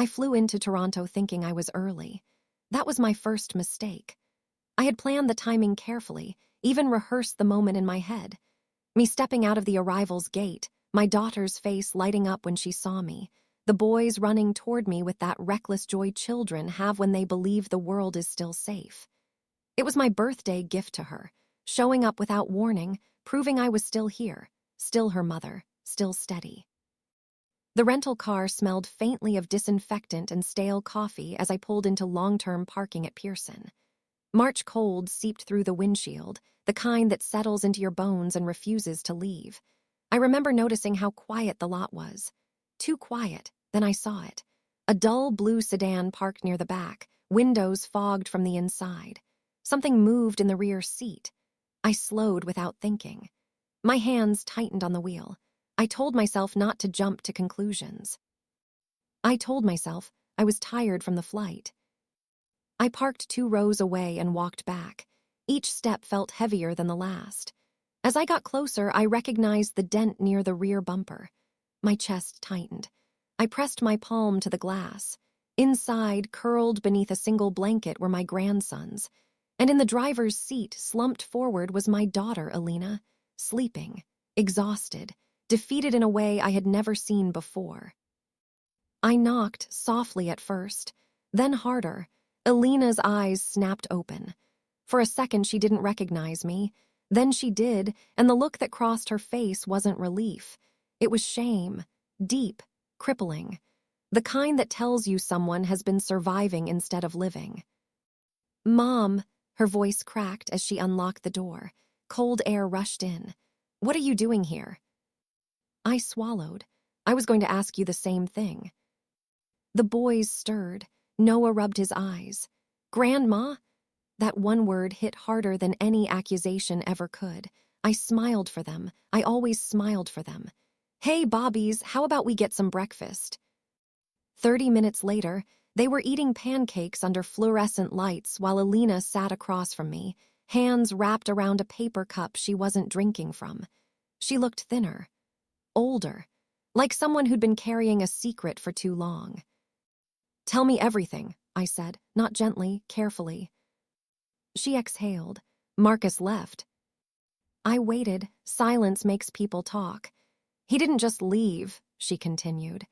I flew into Toronto thinking I was early. That was my first mistake. I had planned the timing carefully, even rehearsed the moment in my head. Me stepping out of the arrival's gate, my daughter's face lighting up when she saw me, the boys running toward me with that reckless joy children have when they believe the world is still safe. It was my birthday gift to her, showing up without warning, proving I was still here, still her mother, still steady. The rental car smelled faintly of disinfectant and stale coffee as I pulled into long-term parking at Pearson. March cold seeped through the windshield, the kind that settles into your bones and refuses to leave. I remember noticing how quiet the lot was. Too quiet, then I saw it. A dull blue sedan parked near the back, windows fogged from the inside. Something moved in the rear seat. I slowed without thinking. My hands tightened on the wheel. I told myself not to jump to conclusions. I told myself I was tired from the flight. I parked 2 rows away and walked back. Each step felt heavier than the last. As I got closer, I recognized the dent near the rear bumper. My chest tightened. I pressed my palm to the glass. Inside, curled beneath a single blanket, were my grandsons. And in the driver's seat, slumped forward, was my daughter, Alina, sleeping, exhausted, defeated in a way I had never seen before. I knocked, softly at first, then harder. Alina's eyes snapped open. For a second, she didn't recognize me. Then she did, and the look that crossed her face wasn't relief. It was shame, deep, crippling. The kind that tells you someone has been surviving instead of living. "Mom," her voice cracked as she unlocked the door. Cold air rushed in. "What are you doing here?" I swallowed. I was going to ask you the same thing. The boys stirred. Noah rubbed his eyes. "Grandma?" That one word hit harder than any accusation ever could. I smiled for them. I always smiled for them. "Hey, Bobbies, how about we get some breakfast?" 30 minutes later, they were eating pancakes under fluorescent lights while Alina sat across from me, hands wrapped around a paper cup she wasn't drinking from. She looked thinner, older, like someone who'd been carrying a secret for too long. "Tell me everything," I said, not gently, carefully. She exhaled. "Marcus left." I waited. Silence makes people talk. "He didn't just leave," she continued.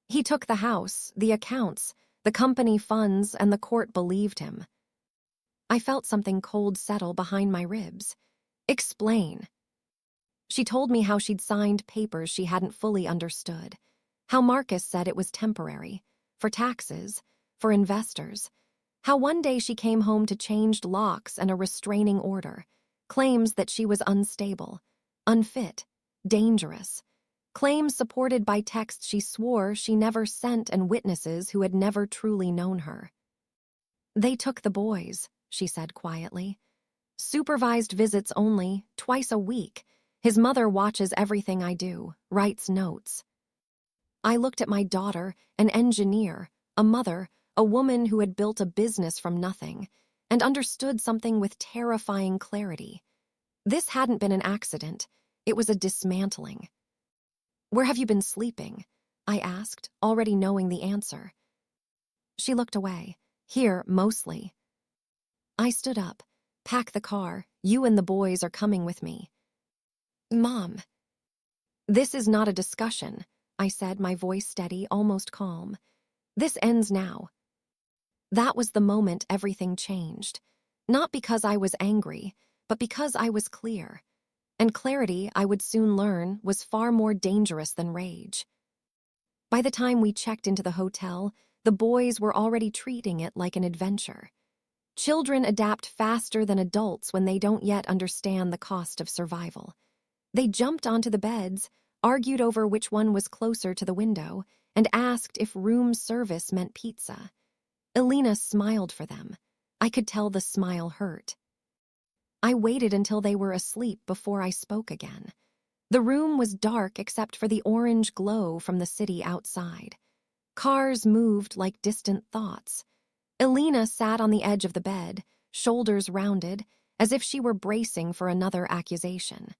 "He took the house, the accounts, the company funds, and the court believed him." I felt something cold settle behind my ribs. "Explain." She told me how she'd signed papers she hadn't fully understood, how Marcus said it was temporary, for taxes, for investors, how one day she came home to changed locks and a restraining order, claims that she was unstable, unfit, dangerous, claims supported by texts she swore she never sent and witnesses who had never truly known her. "They took the boys," she said quietly. "Supervised visits only, twice a week. His mother watches everything I do, writes notes." I looked at my daughter, an engineer, a mother, a woman who had built a business from nothing, and understood something with terrifying clarity. This hadn't been an accident. It was a dismantling. "Where have you been sleeping?" I asked, already knowing the answer. She looked away. "Here, mostly." I stood up. "Pack the car. You and the boys are coming with me." "Mom." "This is not a discussion," I said, my voice steady, almost calm. "This ends now." That was the moment everything changed. Not because I was angry, but because I was clear. And clarity, I would soon learn, was far more dangerous than rage. By the time we checked into the hotel, the boys were already treating it like an adventure. Children adapt faster than adults when they don't yet understand the cost of survival. They jumped onto the beds, argued over which one was closer to the window, and asked if room service meant pizza. Alina smiled for them. I could tell the smile hurt. I waited until they were asleep before I spoke again. The room was dark except for the orange glow from the city outside. Cars moved like distant thoughts. Alina sat on the edge of the bed, shoulders rounded, as if she were bracing for another accusation.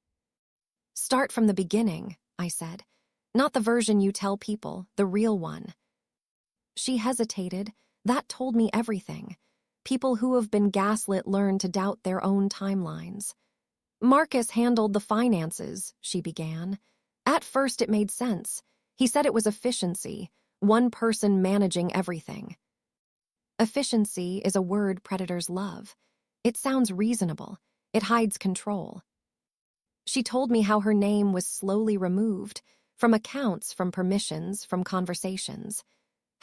"Start from the beginning," I said. "Not the version you tell people, the real one." She hesitated. That told me everything. People who have been gaslit learn to doubt their own timelines. Marcus handled the finances, she began. At first it made sense. He said it was efficiency, one person managing everything. Efficiency is a word predators love. It sounds reasonable. It hides control. She told me how her name was slowly removed, from accounts, from permissions, from conversations.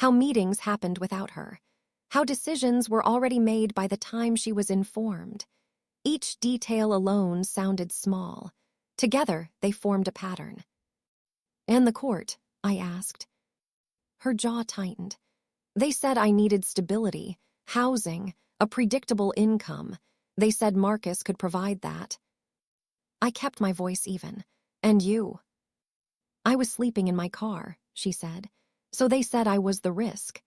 How meetings happened without her. How decisions were already made by the time she was informed. Each detail alone sounded small. Together, they formed a pattern. "And the court?" I asked. Her jaw tightened. "They said I needed stability, housing, a predictable income. They said Marcus could provide that." I kept my voice even. "And you?" "I was sleeping in my car," she said. "So they said I was the risk."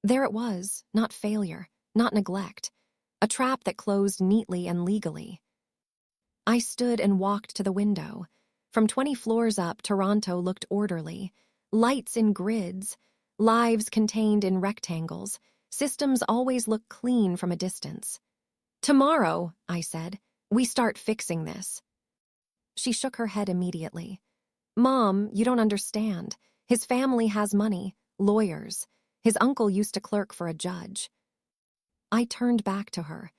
There it was, not failure, not neglect. A trap that closed neatly and legally. I stood and walked to the window. From 20 floors up, Toronto looked orderly. Lights in grids, lives contained in rectangles. Systems always look clean from a distance. "Tomorrow," I said, "we start fixing this." She shook her head immediately. "Mom, you don't understand. His family has money, lawyers. His uncle used to clerk for a judge." I turned back to her.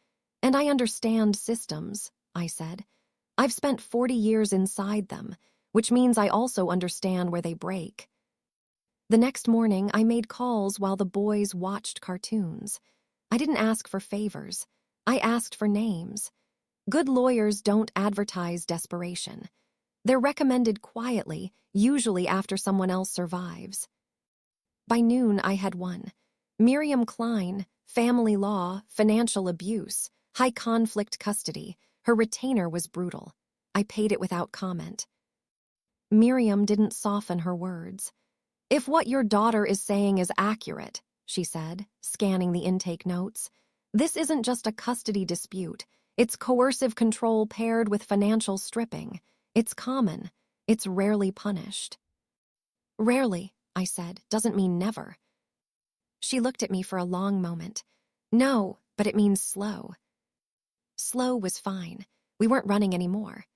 "And I understand systems," I said. "I've spent 40 years inside them, which means I also understand where they break." The next morning, I made calls while the boys watched cartoons. I didn't ask for favors. I asked for names. Good lawyers don't advertise desperation. They're recommended quietly, usually after someone else survives. By noon, I had one. Miriam Klein, family law, financial abuse, high conflict custody. Her retainer was brutal. I paid it without comment. Miriam didn't soften her words. "If what your daughter is saying is accurate," she said, scanning the intake notes, "this isn't just a custody dispute. It's coercive control paired with financial stripping. It's common. It's rarely punished." "Rarely," I said, "doesn't mean never." She looked at me for a long moment. "No, but it means slow." Slow was fine. We weren't running anymore.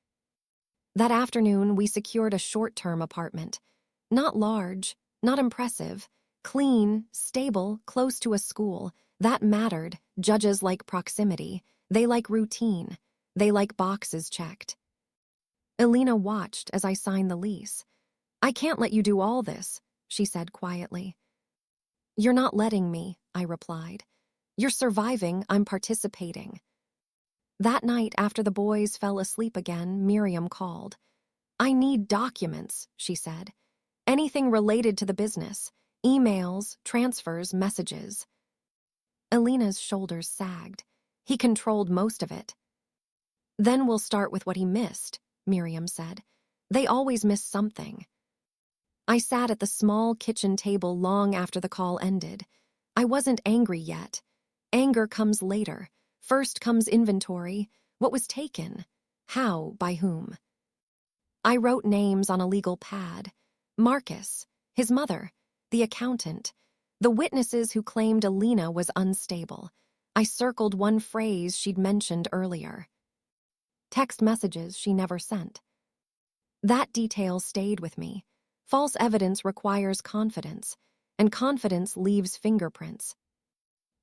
That afternoon, we secured a short-term apartment. Not large, not impressive. Clean, stable, close to a school. That mattered. Judges like proximity. They like routine. They like boxes checked. Elena watched as I signed the lease. "I can't let you do all this," she said quietly. "You're not letting me," I replied. "You're surviving, I'm participating." That night, after the boys fell asleep again, Miriam called. "I need documents," she said. "Anything related to the business. Emails, transfers, messages." Elena's shoulders sagged. "He controlled most of it." "Then we'll start with what he missed," Miriam said. "They always miss something." I sat at the small kitchen table long after the call ended. I wasn't angry yet. Anger comes later. First comes inventory. What was taken? How? By whom? I wrote names on a legal pad. Marcus, his mother, the accountant, the witnesses who claimed Elena was unstable. I circled one phrase she'd mentioned earlier. Text messages she never sent. That detail stayed with me. False evidence requires confidence, and confidence leaves fingerprints.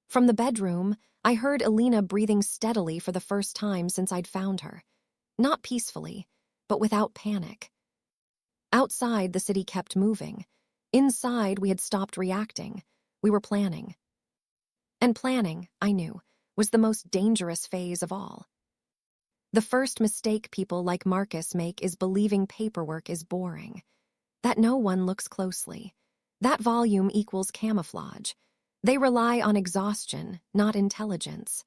From the bedroom, I heard Elena breathing steadily for the first time since I'd found her. Not peacefully, but without panic. Outside, the city kept moving. Inside, we had stopped reacting. We were planning. And planning, I knew, was the most dangerous phase of all. The first mistake people like Marcus make is believing paperwork is boring. That no one looks closely. That volume equals camouflage. They rely on exhaustion, not intelligence.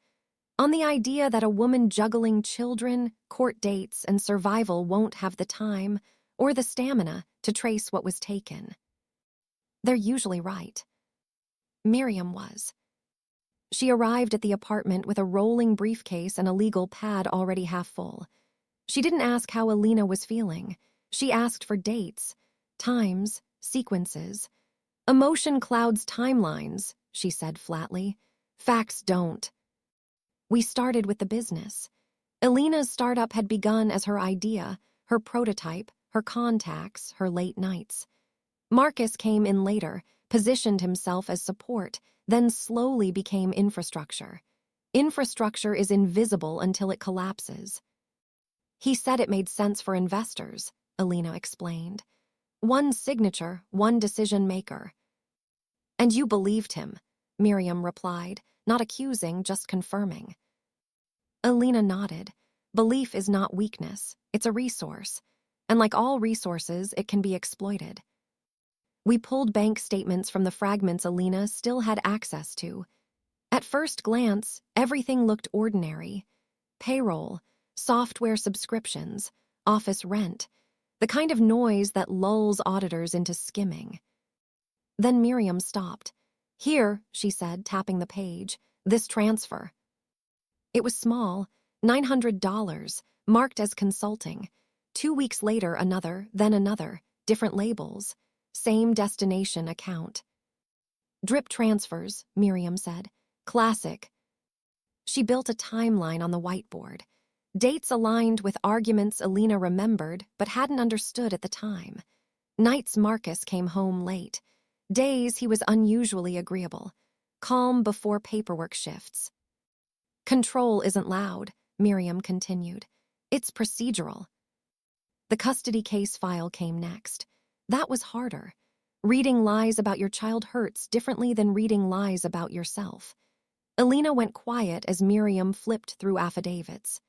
On the idea that a woman juggling children, court dates, and survival won't have the time or the stamina to trace what was taken. They're usually right. Miriam was. She arrived at the apartment with a rolling briefcase and a legal pad already half full. She didn't ask how Elena was feeling. She asked for dates, times, sequences. Emotion clouds timelines, she said flatly. Facts don't. We started with the business. Alina's startup had begun as her idea, her prototype, her contacts, her late nights. Marcus came in later, positioned himself as support, then slowly became infrastructure. Infrastructure is invisible until it collapses. He said it made sense for investors, Alina explained. One signature, one decision maker. And you believed him, Miriam replied, not accusing, just confirming. Alina nodded. Belief is not weakness, it's a resource. And like all resources, it can be exploited. We pulled bank statements from the fragments Alina still had access to. At first glance, everything looked ordinary. Payroll, software subscriptions, office rent, the kind of noise that lulls auditors into skimming. Then Miriam stopped. Here, she said, tapping the page, this transfer. It was small, $900, marked as consulting. 2 weeks later, another, then another, different labels. Same destination account. Drip transfers, Miriam said. Classic. She built a timeline on the whiteboard. Dates aligned with arguments Alina remembered but hadn't understood at the time. Nights Marcus came home late. Days he was unusually agreeable. Calm before paperwork shifts. Control isn't loud, Miriam continued. It's procedural. The custody case file came next. That was harder. Reading lies about your child hurts differently than reading lies about yourself. Alina went quiet as Miriam flipped through affidavits.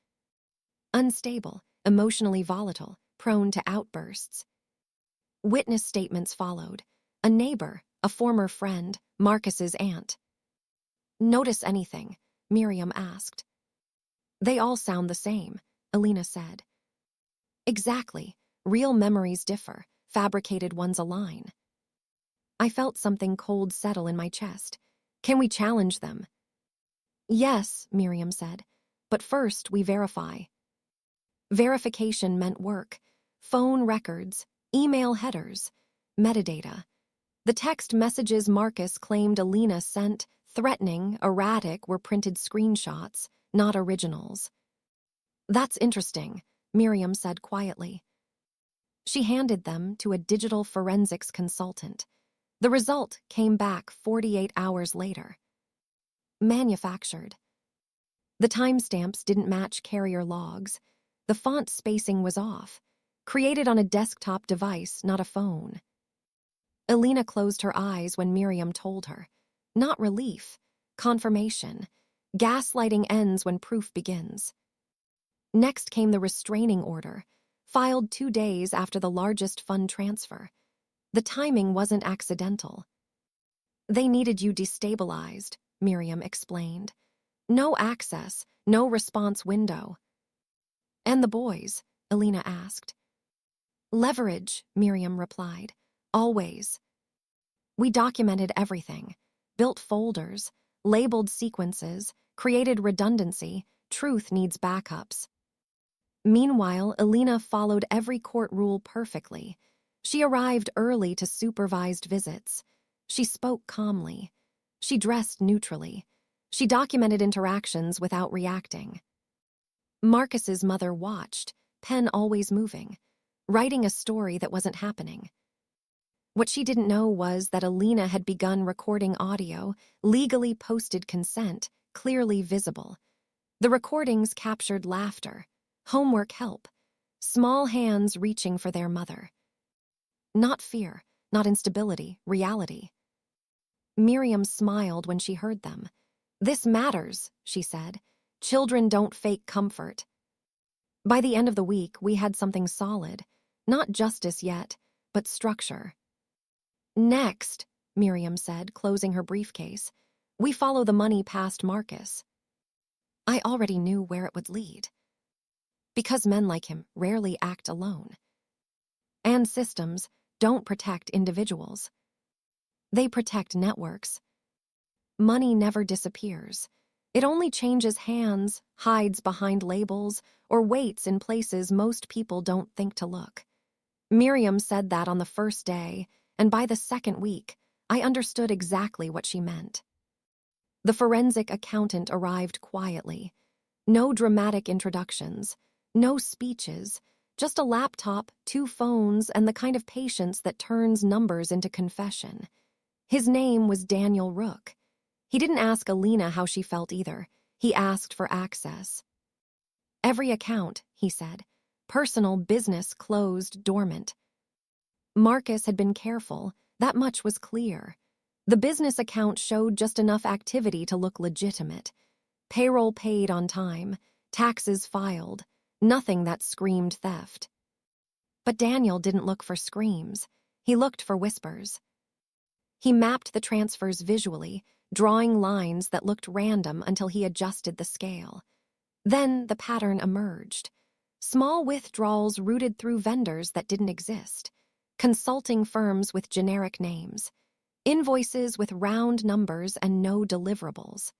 Unstable, emotionally volatile, prone to outbursts. Witness statements followed. A neighbor, a former friend, Marcus's aunt. Notice anything? Miriam asked. They all sound the same, Alina said. Exactly. Real memories differ, fabricated ones align. I felt something cold settle in my chest. Can we challenge them? Yes, Miriam said, but first we verify. Verification meant work. Phone records, email headers, metadata. The text messages Marcus claimed Alina sent, threatening, erratic, were printed screenshots, not originals. That's interesting, Miriam said quietly. She handed them to a digital forensics consultant. The result came back 48 hours later. Manufactured. The timestamps didn't match carrier logs. The font spacing was off. Created on a desktop device, not a phone. Alina closed her eyes when Miriam told her. Not relief, confirmation. Gaslighting ends when proof begins. Next came the restraining order, filed 2 days after the largest fund transfer. The timing wasn't accidental. They needed you destabilized, Miriam explained. No access, no response window. And the boys? Alina asked. Leverage, Miriam replied. Always. We documented everything, built folders, labeled sequences, created redundancy. Truth needs backups. Meanwhile, Alina followed every court rule perfectly. She arrived early to supervised visits. She spoke calmly. She dressed neutrally. She documented interactions without reacting. Marcus's mother watched, pen always moving, writing a story that wasn't happening. What she didn't know was that Alina had begun recording audio, legally posted consent, clearly visible. The recordings captured laughter, homework help, small hands reaching for their mother. Not fear, not instability, reality. Miriam smiled when she heard them. This matters, she said. Children don't fake comfort. By the end of the week, we had something solid. Not justice yet, but structure. Next, Miriam said, closing her briefcase, we follow the money past Marcus. I already knew where it would lead. Because men like him rarely act alone. And systems don't protect individuals. They protect networks. Money never disappears. It only changes hands, hides behind labels, or waits in places most people don't think to look. Miriam said that on the first day, and by the second week, I understood exactly what she meant. The forensic accountant arrived quietly. No dramatic introductions, no speeches, just a laptop, 2 phones, and the kind of patience that turns numbers into confession. His name was Daniel Rook. He didn't ask Alina how she felt either. He asked for access. Every account, he said. Personal, business, closed, dormant. Marcus had been careful. That much was clear. The business account showed just enough activity to look legitimate. Payroll paid on time, taxes filed, nothing that screamed theft. But Daniel didn't look for screams. He looked for whispers. He mapped the transfers visually, drawing lines that looked random until he adjusted the scale. Then the pattern emerged. Small withdrawals routed through vendors that didn't exist, consulting firms with generic names, invoices with round numbers and no deliverables.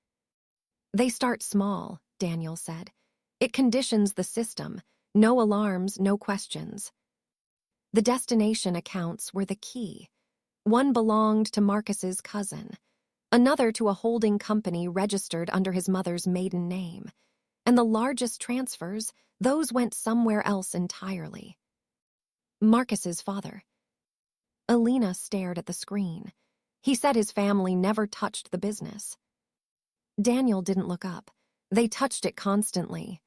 They start small, Daniel said. It conditions the system. No alarms, no questions. The destination accounts were the key. One belonged to Marcus's cousin, another to a holding company registered under his mother's maiden name, and the largest transfers, those went somewhere else entirely. Marcus's father. Alina stared at the screen. He said his family never touched the business. Daniel didn't look up. They touched it constantly.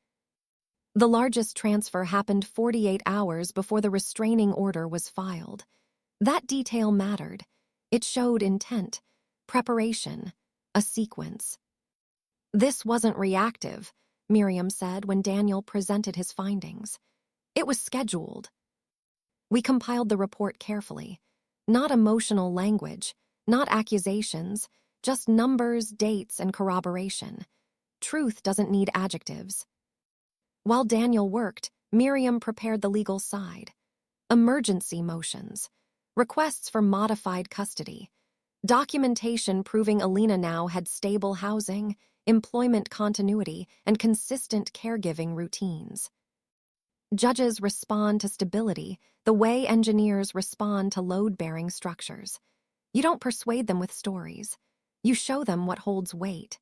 The largest transfer happened 48 hours before the restraining order was filed. That detail mattered. It showed intent, preparation, a sequence. This wasn't reactive, Miriam said when Daniel presented his findings. It was scheduled. We compiled the report carefully. Not emotional language, not accusations, just numbers, dates, and corroboration. Truth doesn't need adjectives. While Daniel worked, Miriam prepared the legal side. Emergency motions, requests for modified custody, documentation proving Alina now had stable housing, employment continuity, and consistent caregiving routines. Judges respond to stability the way engineers respond to load-bearing structures. You don't persuade them with stories. You show them what holds weight.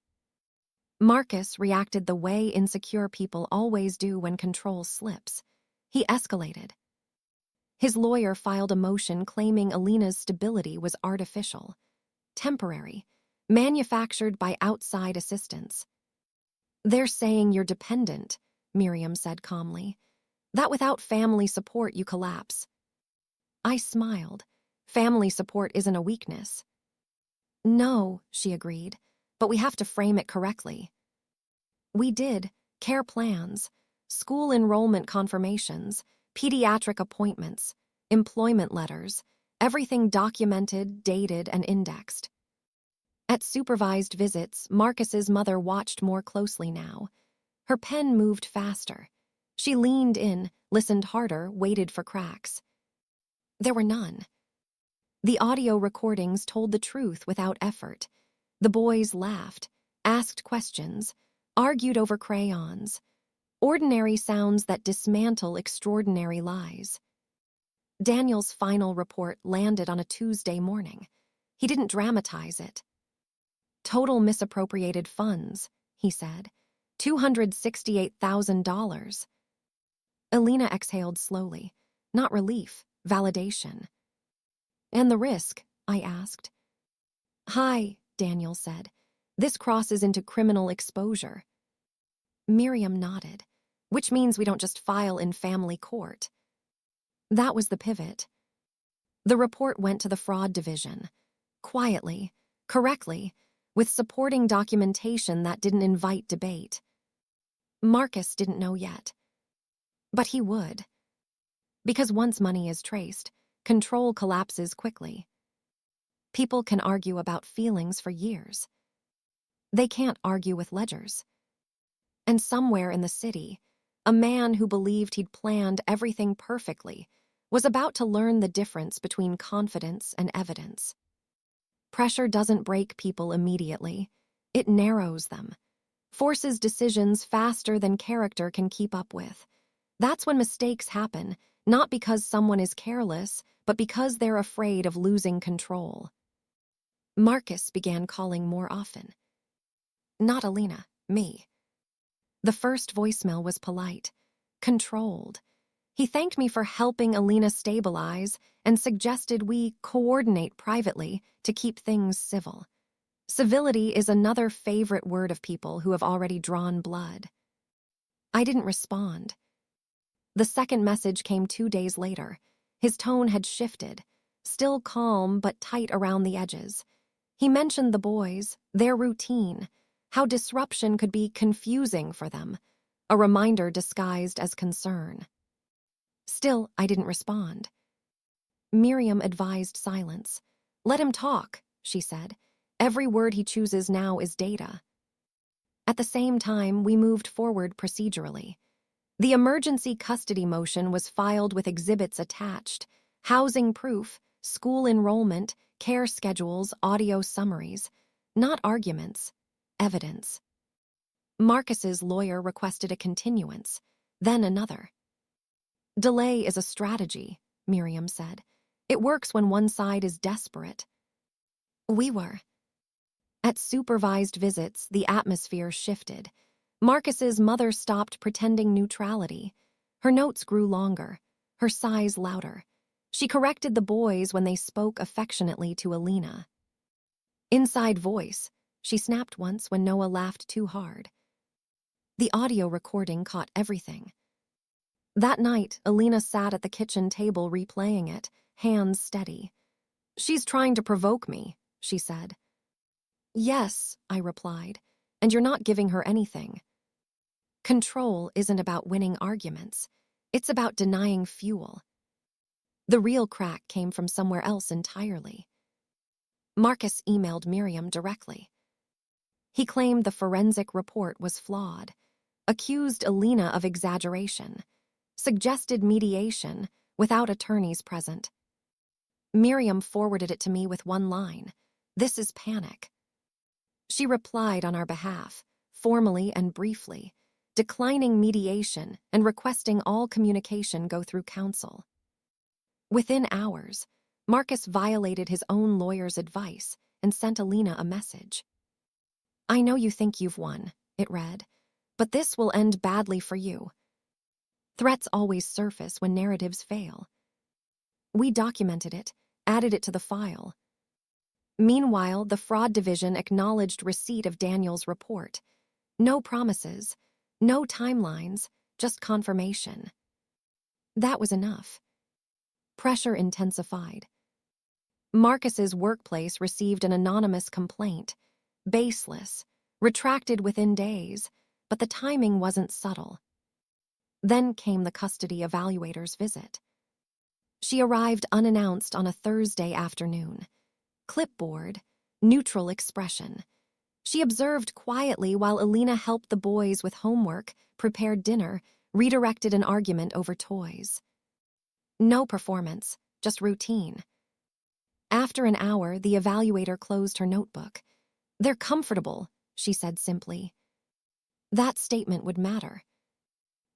Marcus reacted the way insecure people always do when control slips. He escalated. His lawyer filed a motion claiming Alina's stability was artificial, temporary, manufactured by outside assistance. "They're saying you're dependent," Miriam said calmly. "That without family support you collapse." I smiled. Family support isn't a weakness. "No," she agreed, "but we have to frame it correctly." We did. Care plans, school enrollment confirmations, pediatric appointments, employment letters, everything documented, dated, and indexed. At supervised visits, Marcus's mother watched more closely now. Her pen moved faster. She leaned in, listened harder, waited for cracks. There were none. The audio recordings told the truth without effort. The boys laughed, asked questions, argued over crayons. Ordinary sounds that dismantle extraordinary lies. Daniel's final report landed on a Tuesday morning. He didn't dramatize it. "Total misappropriated funds," he said. $268,000. Alina exhaled slowly. Not relief, validation. "And the risk?" I asked. "High," Daniel said. "This crosses into criminal exposure." Miriam nodded. "Which means we don't just file in family court." That was the pivot. The report went to the fraud division. Quietly, correctly, with supporting documentation that didn't invite debate. Marcus didn't know yet. But he would. Because once money is traced, control collapses quickly. People can argue about feelings for years. They can't argue with ledgers. And somewhere in the city, a man who believed he'd planned everything perfectly was about to learn the difference between confidence and evidence. Pressure doesn't break people immediately. It narrows them, forces decisions faster than character can keep up with. That's when mistakes happen, not because someone is careless, but because they're afraid of losing control. Marcus began calling more often. Not Alina, me. The first voicemail was polite, controlled. He thanked me for helping Alina stabilize and suggested we coordinate privately to keep things civil. Civility is another favorite word of people who have already drawn blood. I didn't respond. The second message came 2 days later. His tone had shifted, still calm but tight around the edges. He mentioned the boys, their routine, how disruption could be confusing for them, a reminder disguised as concern. Still, I didn't respond. Miriam advised silence. Let him talk, she said. Every word he chooses now is data. At the same time, we moved forward procedurally. The emergency custody motion was filed with exhibits attached, housing proof, school enrollment, care schedules, audio summaries. Not arguments, evidence. Marcus's lawyer requested a continuance, then another. Delay is a strategy, Miriam said. It works when one side is desperate. We were. At supervised visits, the atmosphere shifted. Marcus's mother stopped pretending neutrality. Her notes grew longer, her sighs louder. She corrected the boys when they spoke affectionately to Alina. Inside voice, she snapped once when Noah laughed too hard. The audio recording caught everything. That night, Alina sat at the kitchen table replaying it, hands steady. She's trying to provoke me, she said. Yes, I replied, and you're not giving her anything. Control isn't about winning arguments. It's about denying fuel. The real crack came from somewhere else entirely. Marcus emailed Miriam directly. He claimed the forensic report was flawed, accused Alina of exaggeration, suggested mediation without attorneys present. Miriam forwarded it to me with one line, "This is panic." She replied on our behalf, formally and briefly, declining mediation and requesting all communication go through counsel. Within hours, Marcus violated his own lawyer's advice and sent Alina a message. I know you think you've won, it read, but this will end badly for you. Threats always surface when narratives fail. We documented it, added it to the file. Meanwhile, the fraud division acknowledged receipt of Daniel's report. No promises, no timelines, just confirmation. That was enough. Pressure intensified. Marcus's workplace received an anonymous complaint, baseless, retracted within days, but the timing wasn't subtle. Then came the custody evaluator's visit. She arrived unannounced on a Thursday afternoon. Clipboard, neutral expression. She observed quietly while Alina helped the boys with homework, prepared dinner, redirected an argument over toys. No performance, just routine. After an hour, the evaluator closed her notebook. They're comfortable, she said simply. That statement would matter.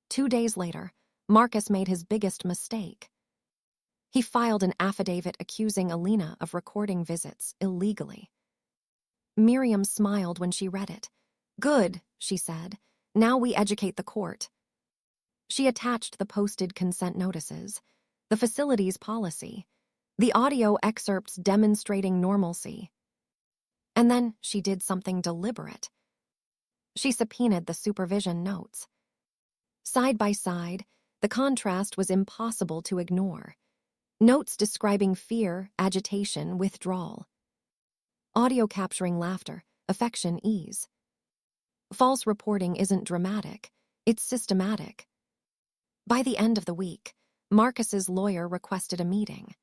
2 days later, Marcus made his biggest mistake. He filed an affidavit accusing Alina of recording visits illegally. Miriam smiled when she read it. Good, she said. Now we educate the court. She attached the posted consent notices, the facility's policy, the audio excerpts demonstrating normalcy. And then she did something deliberate. She subpoenaed the supervision notes. Side by side, the contrast was impossible to ignore. Notes describing fear, agitation, withdrawal. Audio capturing laughter, affection, ease. False reporting isn't dramatic, it's systematic. By the end of the week, Marcus's lawyer requested a meeting.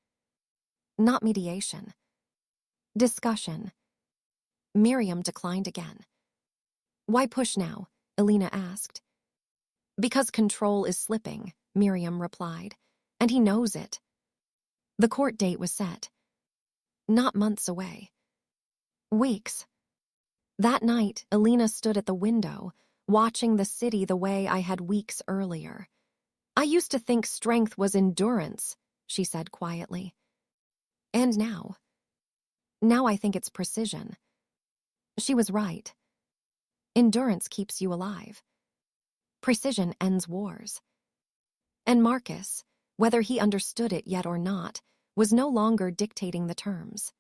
Not mediation. Discussion. Miriam declined again. Why push now? Alina asked. Because control is slipping, Miriam replied, and he knows it. The court date was set. Not months away. Weeks. That night, Alina stood at the window, watching the city the way I had weeks earlier. I used to think strength was endurance, she said quietly. And now? Now I think it's precision. She was right. Endurance keeps you alive. Precision ends wars. And Marcus, whether he understood it yet or not, was no longer dictating the terms.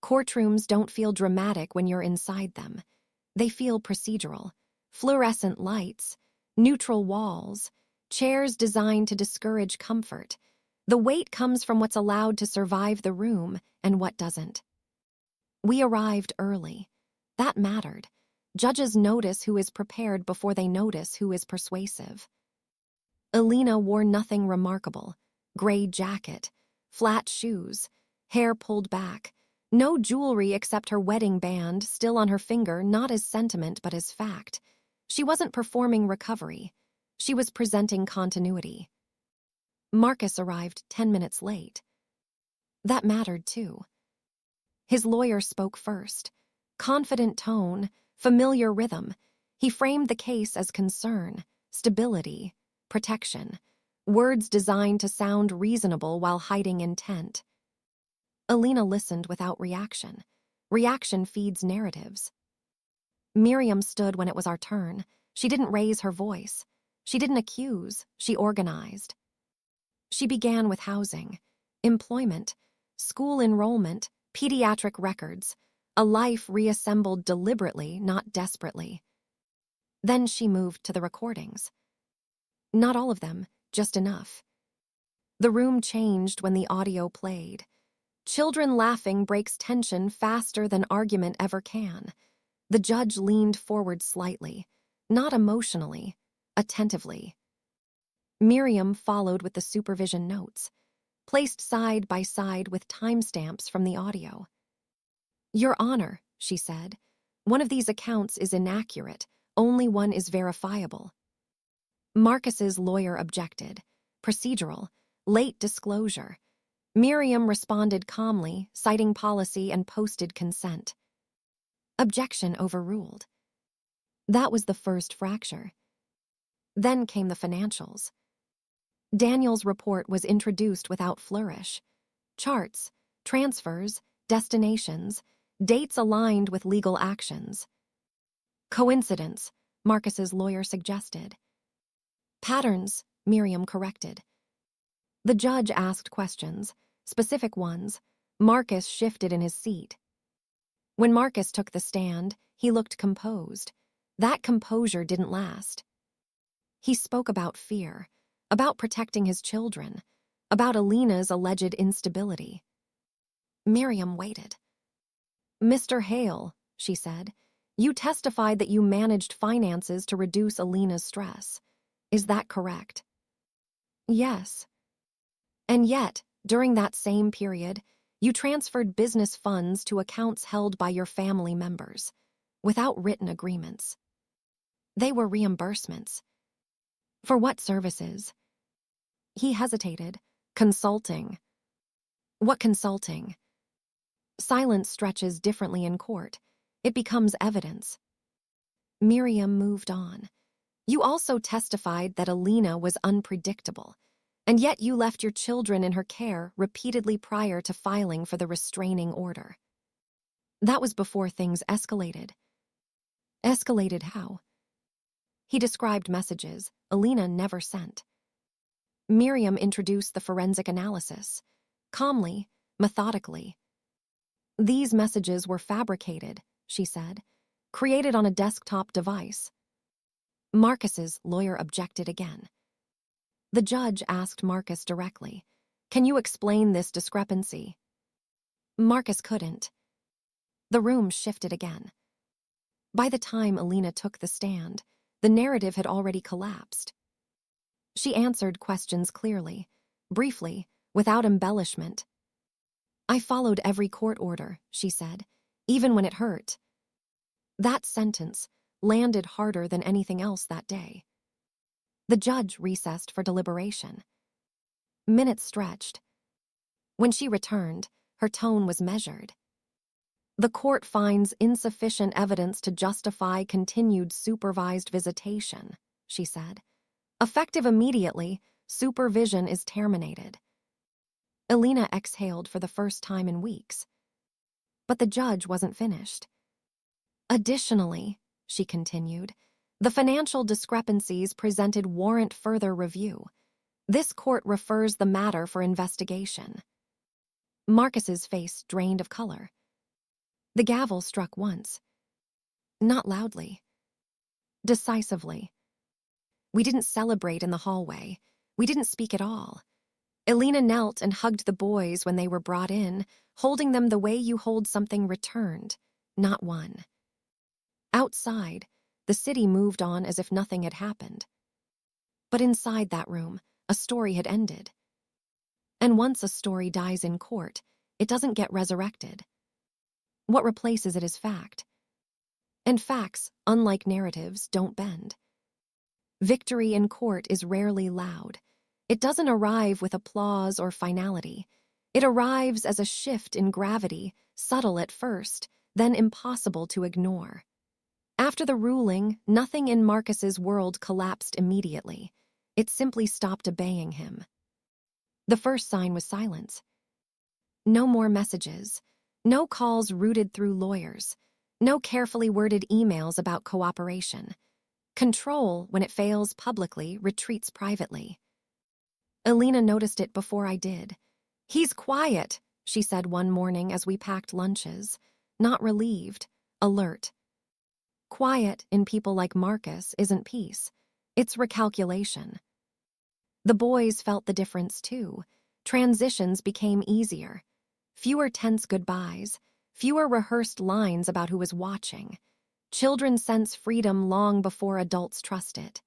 Courtrooms don't feel dramatic when you're inside them. They feel procedural. Fluorescent lights, neutral walls, chairs designed to discourage comfort. The weight comes from what's allowed to survive the room and what doesn't. We arrived early. That mattered. Judges notice who is prepared before they notice who is persuasive. Alina wore nothing remarkable. Gray jacket, flat shoes, hair pulled back. No jewelry except her wedding band still on her finger, not as sentiment but as fact. She wasn't performing recovery. She was presenting continuity. Marcus arrived 10 minutes late. That mattered too. His lawyer spoke first. Confident tone, familiar rhythm. He framed the case as concern, stability, protection. Words designed to sound reasonable while hiding intent. Alina listened without reaction. Reaction feeds narratives. Miriam stood when it was our turn. She didn't raise her voice. She didn't accuse. She organized. She began with housing, employment, school enrollment, pediatric records, a life reassembled deliberately, not desperately. Then she moved to the recordings. Not all of them, just enough. The room changed when the audio played. Children laughing breaks tension faster than argument ever can. The judge leaned forward slightly, not emotionally, attentively. Miriam followed with the supervision notes, placed side by side with timestamps from the audio. "Your Honor," she said, "one of these accounts is inaccurate. Only one is verifiable." Marcus's lawyer objected. Procedural, late disclosure. Miriam responded calmly, citing policy and posted consent. Objection overruled. That was the first fracture. Then came the financials. Daniel's report was introduced without flourish. Charts, transfers, destinations, dates aligned with legal actions. Coincidence, Marcus's lawyer suggested. Patterns, Miriam corrected. The judge asked questions, specific ones. Marcus shifted in his seat. When Marcus took the stand, he looked composed. That composure didn't last. He spoke about fear, about protecting his children, about Alina's alleged instability. Miriam waited. "Mr. Hale," she said, "you testified that you managed finances to reduce Alina's stress. Is that correct?" "Yes." "And yet, during that same period, you transferred business funds to accounts held by your family members, without written agreements. They were reimbursements. For what services?" He hesitated. "Consulting." "What consulting?" Silence stretches differently in court. It becomes evidence. Miriam moved on. "You also testified that Alina was unpredictable, and yet you left your children in her care repeatedly prior to filing for the restraining order. That was before things escalated." "Escalated how?" He described messages Alina never sent. Miriam introduced the forensic analysis, calmly, methodically. "These messages were fabricated," she said, "created on a desktop device." Marcus's lawyer objected again. The judge asked Marcus directly, "Can you explain this discrepancy?" Marcus couldn't. The room shifted again. By the time Alina took the stand, the narrative had already collapsed. She answered questions clearly, briefly, without embellishment. "I followed every court order," she said, "even when it hurt." That sentence landed harder than anything else that day. The judge recessed for deliberation. Minutes stretched. When she returned, her tone was measured. "The court finds insufficient evidence to justify continued supervised visitation," she said. "Effective immediately, supervision is terminated." Alina exhaled for the first time in weeks. But the judge wasn't finished. Additionally, she continued, the financial discrepancies presented warrant further review. This court refers the matter for investigation. Marcus's face drained of color. The gavel struck once. Not loudly. Decisively. We didn't celebrate in the hallway. We didn't speak at all. Elena knelt and hugged the boys when they were brought in, holding them the way you hold something returned, not won. Outside, the city moved on as if nothing had happened. But inside that room, a story had ended. And once a story dies in court, it doesn't get resurrected. What replaces it is fact. And facts, unlike narratives, don't bend. Victory in court is rarely loud. It doesn't arrive with applause or finality. It arrives as a shift in gravity, subtle at first, then impossible to ignore. After the ruling, nothing in Marcus's world collapsed immediately. It simply stopped obeying him. The first sign was silence. No more messages. No calls routed through lawyers. No carefully worded emails about cooperation. Control, when it fails publicly, retreats privately. Elena noticed it before I did. "He's quiet," she said one morning as we packed lunches. Not relieved, alert. Quiet in people like Marcus isn't peace. It's recalculation. The boys felt the difference too. Transitions became easier. Fewer tense goodbyes. Fewer rehearsed lines about who was watching. Children sense freedom long before adults trust it.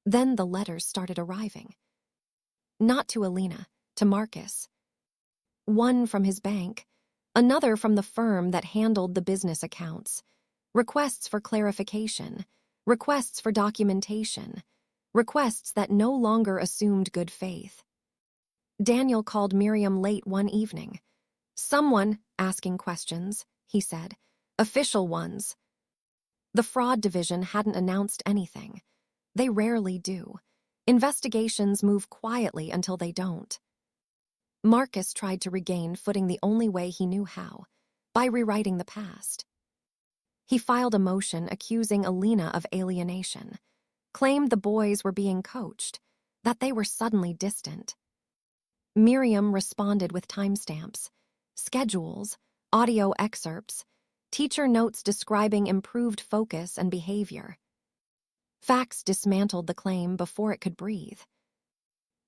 Then the letters started arriving. Not to Elena, to Marcus. One from his bank, another from the firm that handled the business accounts. Requests for clarification, requests for documentation, requests that no longer assumed good faith. Daniel called Miriam late one evening. "Someone asking questions," he said. "Official ones." The fraud division hadn't announced anything. They rarely do. Investigations move quietly until they don't. Marcus tried to regain footing the only way he knew how, by rewriting the past. He filed a motion accusing Elena of alienation, claimed the boys were being coached, that they were suddenly distant. Miriam responded with timestamps, schedules, audio excerpts, teacher notes describing improved focus and behavior. Facts dismantled the claim before it could breathe.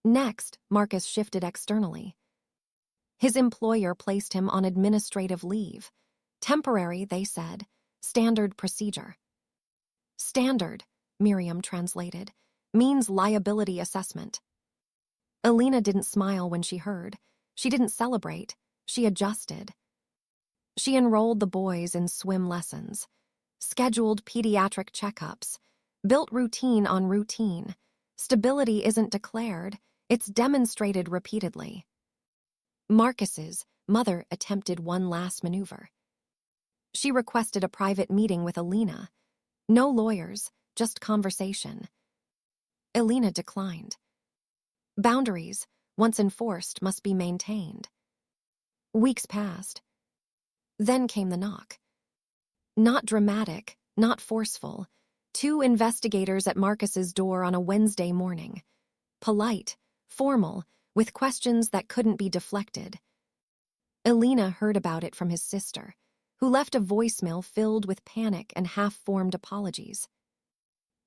Next, Marcus shifted externally. His employer placed him on administrative leave. Temporary, they said. Standard procedure. Standard, Miriam translated, means liability assessment. Elena didn't smile when she heard. She didn't celebrate. She adjusted. She enrolled the boys in swim lessons, scheduled pediatric checkups, built routine on routine. Stability isn't declared, it's demonstrated repeatedly. Marcus's mother attempted one last maneuver. She requested a private meeting with Elena. No lawyers, just conversation. Elena declined. Boundaries, once enforced, must be maintained. Weeks passed. Then came the knock. Not dramatic, not forceful. 2 investigators at Marcus's door on a Wednesday morning. Polite, formal, with questions that couldn't be deflected. Elena heard about it from his sister, who left a voicemail filled with panic and half-formed apologies.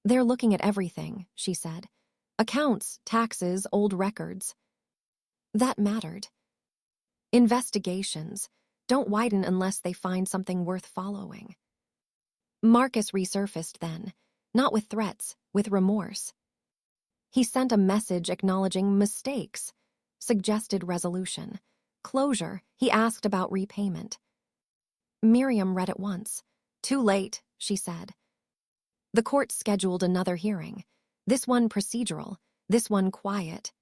"They're looking at everything," she said. "Accounts, taxes, old records." That mattered. Investigations don't widen unless they find something worth following. Marcus resurfaced then, not with threats, with remorse. He sent a message acknowledging mistakes, suggested resolution, closure. He asked about repayment. Miriam read it once. "Too late," she said. The court scheduled another hearing, this one procedural, this one quiet.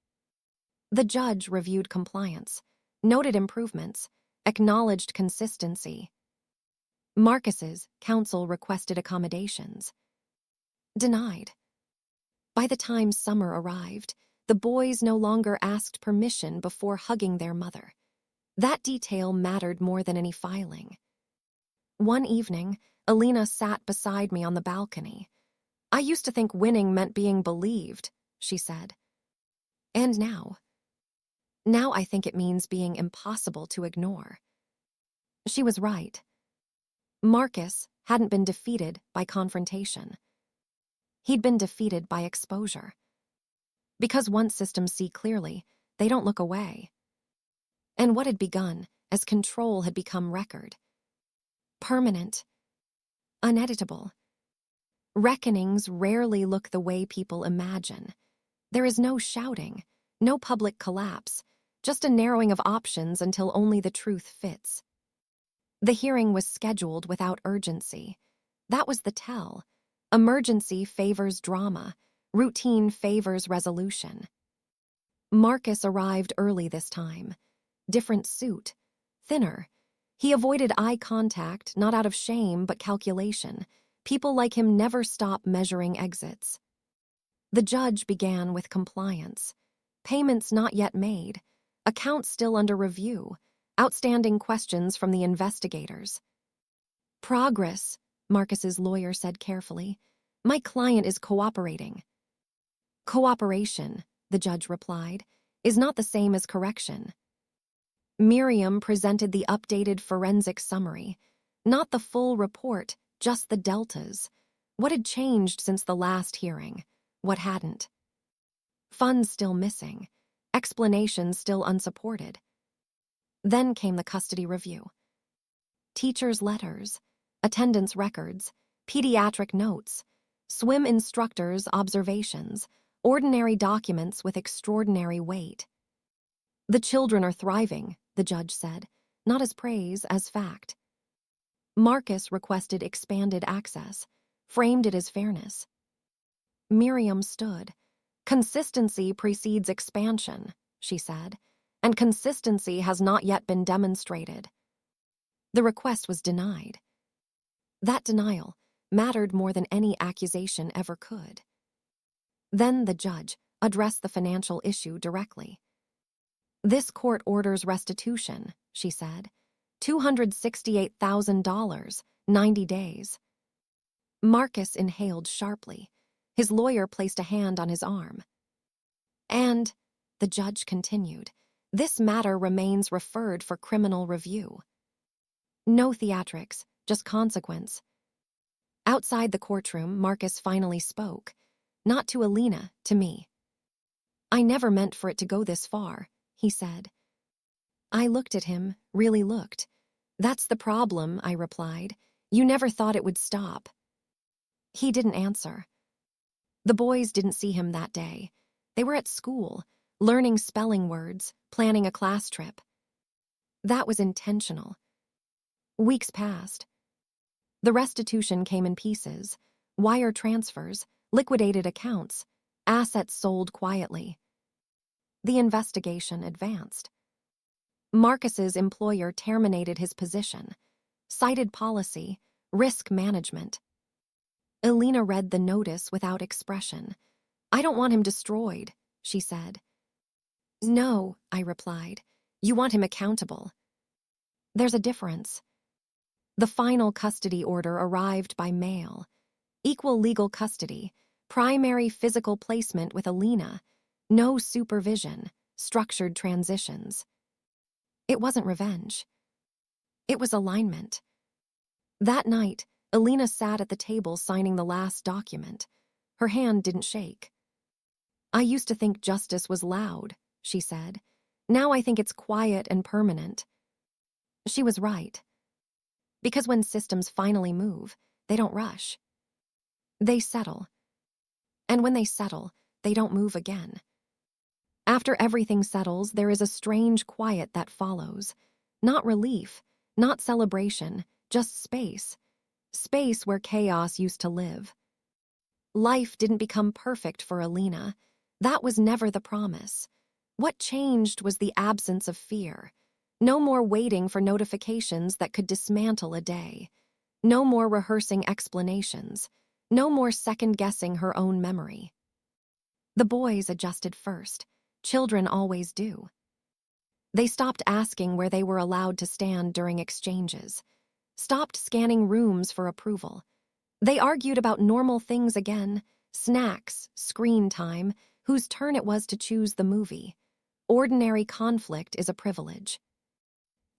The judge reviewed compliance, noted improvements, acknowledged consistency. Marcus's counsel requested accommodations. Denied. By the time summer arrived, the boys no longer asked permission before hugging their mother. That detail mattered more than any filing. One evening, Alina sat beside me on the balcony. "I used to think winning meant being believed," she said. "And now? Now I think it means being impossible to ignore." She was right. Marcus hadn't been defeated by confrontation. He'd been defeated by exposure. Because once systems see clearly, they don't look away. And what had begun as control had become record. Permanent. Uneditable. Reckonings rarely look the way people imagine. There is no shouting, no public collapse, just a narrowing of options until only the truth fits. The hearing was scheduled without urgency. That was the tell. Emergency favors drama. Routine favors resolution. Marcus arrived early this time. Different suit. Thinner. He avoided eye contact, not out of shame, but calculation. People like him never stop measuring exits. The judge began with compliance. Payments not yet made. Accounts still under review. Outstanding questions from the investigators. "Progress," Marcus's lawyer said carefully. "My client is cooperating." "Cooperation," the judge replied, "is not the same as correction." Miriam presented the updated forensic summary. Not the full report, just the deltas. What had changed since the last hearing? What hadn't? Funds still missing. Explanations still unsupported. Then came the custody review. Teachers' letters, attendance records, pediatric notes, swim instructors' observations, ordinary documents with extraordinary weight. "The children are thriving," the judge said, not as praise, as fact. Marcus requested expanded access, framed it as fairness. Miriam stood. "Consistency precedes expansion," she said, "and consistency has not yet been demonstrated." The request was denied. That denial mattered more than any accusation ever could. Then the judge addressed the financial issue directly. "This court orders restitution," she said. $268,000, 90 days. Marcus inhaled sharply. His lawyer placed a hand on his arm. "And," the judge continued, "this matter remains referred for criminal review." No theatrics, just consequence. Outside the courtroom, Marcus finally spoke. Not to Alina, to me. "I never meant for it to go this far," he said. I looked at him, really looked. "That's the problem," I replied. "You never thought it would stop." He didn't answer. The boys didn't see him that day. They were at school, learning spelling words, planning a class trip. That was intentional. Weeks passed. The restitution came in pieces, wire transfers, liquidated accounts, assets sold quietly. The investigation advanced. Marcus's employer terminated his position, cited policy, risk management. Alina read the notice without expression. "I don't want him destroyed," she said. "No," I replied. "You want him accountable." There's a difference. The final custody order arrived by mail. Equal legal custody, primary physical placement with Alina, no supervision, structured transitions. It wasn't revenge. It was alignment. That night, Alina sat at the table signing the last document. Her hand didn't shake. "I used to think justice was loud," she said. "Now I think it's quiet and permanent." She was right. Because when systems finally move, they don't rush. They settle. And when they settle, they don't move again. After everything settles, there is a strange quiet that follows. Not relief, not celebration, just space. Space where chaos used to live. Life didn't become perfect for Alina. That was never the promise. What changed was the absence of fear. No more waiting for notifications that could dismantle a day. No more rehearsing explanations. No more second-guessing her own memory. The boys adjusted first. Children always do. They stopped asking where they were allowed to stand during exchanges, stopped scanning rooms for approval. They argued about normal things again: snacks, screen time, whose turn it was to choose the movie. Ordinary conflict is a privilege.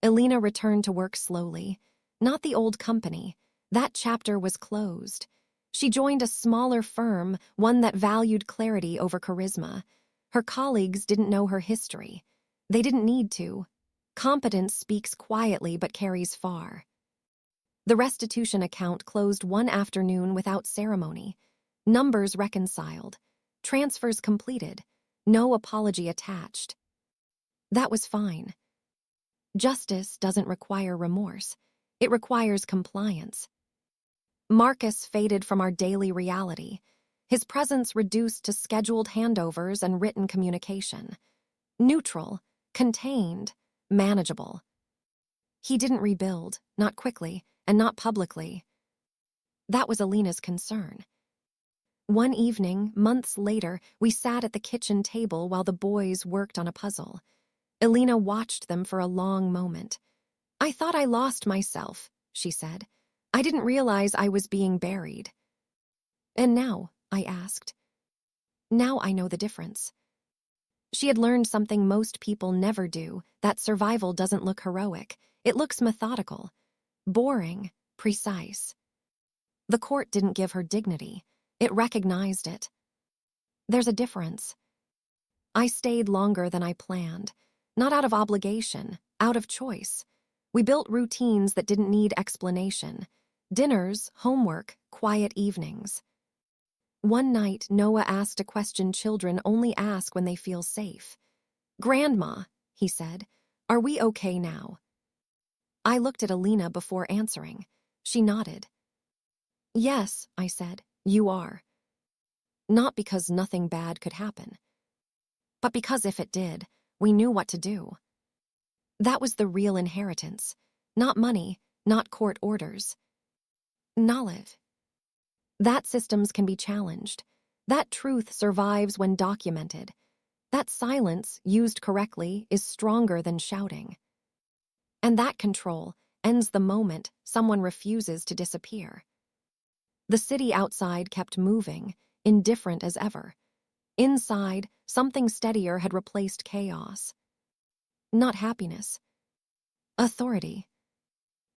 Elena returned to work slowly. Not the old company. That chapter was closed. She joined a smaller firm, one that valued clarity over charisma. Her colleagues didn't know her history. They didn't need to. Competence speaks quietly but carries far. The restitution account closed one afternoon without ceremony. Numbers reconciled. Transfers completed. No apology attached. That was fine. Justice doesn't require remorse. It requires compliance. Marcus faded from our daily reality. His presence reduced to scheduled handovers and written communication. Neutral, contained, manageable. He didn't rebuild, not quickly, and not publicly. That was Alina's concern. One evening, months later, we sat at the kitchen table while the boys worked on a puzzle. Elena watched them for a long moment. "I thought I lost myself," she said. "I didn't realize I was being buried." "And now?" I asked. "Now I know the difference." She had learned something most people never do: that survival doesn't look heroic. It looks methodical, boring, precise. The court didn't give her dignity. It recognized it. There's a difference. I stayed longer than I planned, not out of obligation, out of choice. We built routines that didn't need explanation: dinners, homework, quiet evenings. One night, Noah asked a question children only ask when they feel safe. "Grandma," he said, "are we okay now?" I looked at Alina before answering. She nodded. "Yes," I said, "you are." Not because nothing bad could happen, but because if it did, we knew what to do. That was the real inheritance. Not money, not court orders. Knowledge. That systems can be challenged. That truth survives when documented. That silence, used correctly, is stronger than shouting. And that control ends the moment someone refuses to disappear. The city outside kept moving, indifferent as ever. Inside, something steadier had replaced chaos. Not happiness. Authority.